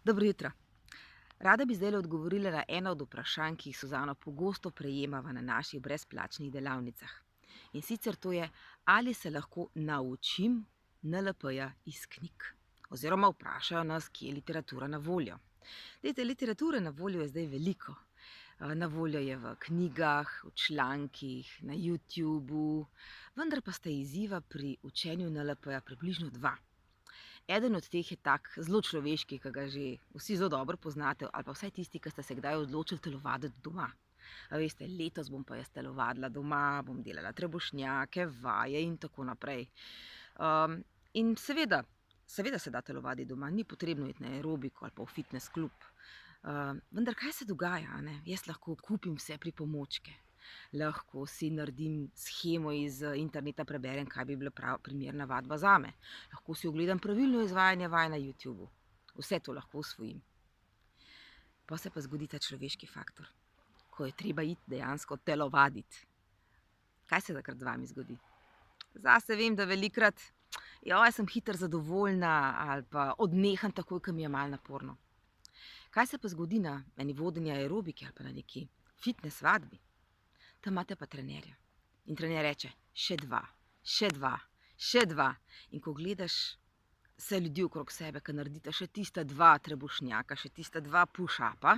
Dobro jutro. Rada bi zdajle odgovorila na eno od vprašanj, ki jih Suzano pogosto prejemava na naših brezplačnih delavnicah. In sicer to je, ali se lahko naučim NLP-ja iz knjig. Oziroma vprašajo nas, kje je literatura na voljo. Dajte, literature na voljo je zdaj veliko. Na voljo je v knjigah, v člankih, na YouTubu, vendar pa sta izziva pri učenju NLP-ja približno dva. Eden od teh je tak zelo človeški, ki ga že vsi zelo dobro poznate, ali pa vsaj tisti, ki ste se kdaj odločili telovaditi doma. A veste, letos bom pa jaz telovadila doma, bom delala trebušnjake, vaje in tako naprej. In seveda se da telovaditi doma, ni potrebno iti na aerobiko ali pa v fitness klub. Vendar kaj se dogaja, a ne? Jaz lahko kupim vse pripomočke, lahko si naredim shemo iz interneta, preberem, kaj bi bila primerna vadba zame. Lahko si ogledam pravilno izvajanje vaj na YouTubu. Vse to lahko usvojim. Pa se pa zgodi ta človeški faktor, ko je treba iti dejansko telovaditi. Kaj se takrat z vami zgodi? Zase vem, da velikokrat, jaz sem hitro zadovoljna ali pa odneham takoj, ko mi je malo naporno. Kaj se pa zgodi na eni vodenja aerobike ali pa na neki fitness vadbi? Tam imate pa trenerja. In trener reče, še dva, še dva, še dva. In ko gledaš vse ljudi okrog sebe, ki naredita še tista dva trebušnjaka, še tista dva push-upa,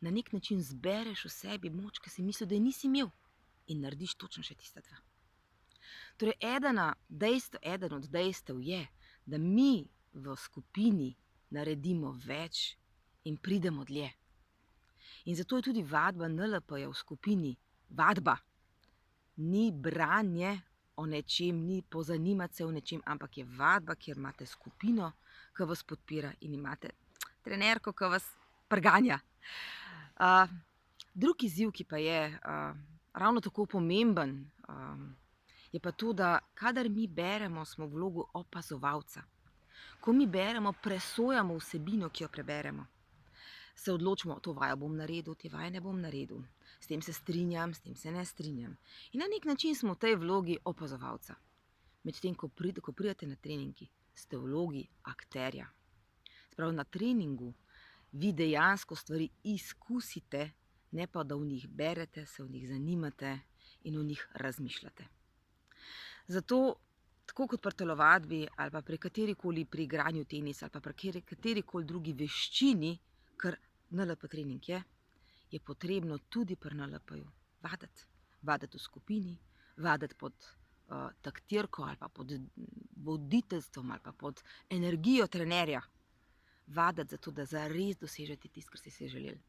na nek način zbereš v sebi moč, ki si mislil, da je nisi imel. In narediš točno še tista dva. Torej, eden od dejstev je, da mi v skupini naredimo več in pridemo dlje. In zato je tudi vadba NLP-ja v skupini vadba. Ni branje o nečem, ni pozanimati se o nečem, ampak je vadba, kjer imate skupino, ki vas podpira in imate trenerko, ki vas prganja. Drugi izziv, ki pa je ravno tako pomemben, je pa to, da kadar mi beremo, smo v vlogu opazovalca. Ko mi beremo, presojamo vsebino, ki jo preberemo. Se odločimo, to vajo bom naredil, te vaje ne bom naredil. S tem se strinjam, s tem se ne strinjam. In na nek način smo v tej vlogi opazovalca. Medtem, ko pridete na treningi, ste v vlogi akterja. Sprav na treningu vi dejansko stvari izkusite, ne pa da v njih berete, se v njih zanimate in v njih razmišljate. Zato, tako kot pri telovadbi ali pa pri igranju tenisa ali pa pri katerikoli drugi veščini, kar NLP trening je potrebno tudi pri NLP-ju vaditi. Vaditi v skupini, vaditi pod taktirko ali pa pod voditeljstvom ali pa pod energijo trenerja. Vaditi zato, da zares dosežete tisto, kar ste si želeli.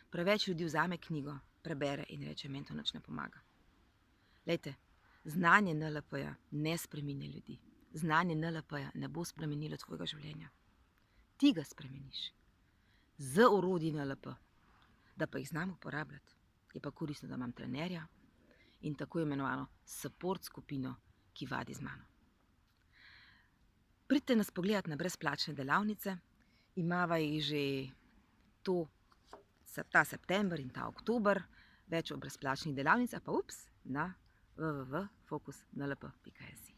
Preveč ljudi vzame knjigo, prebere in reče, meni to nič ne pomaga. Glejte, znanje NLP-ja ne spreminja ljudi. Znanje NLP-ja ne bo spremenilo tvojega življenja. Ti ga spremeniš z orodji NLP. Da pa jih znam uporabljati, je pa koristno, da imam trenerja in tako imenovano support skupino, ki vadi z mano. Pridite nas pogledati na brezplačne delavnice, imava jih že ta september in ta oktober, več o brezplačnih delavnicah pa na www.focusnlp.si.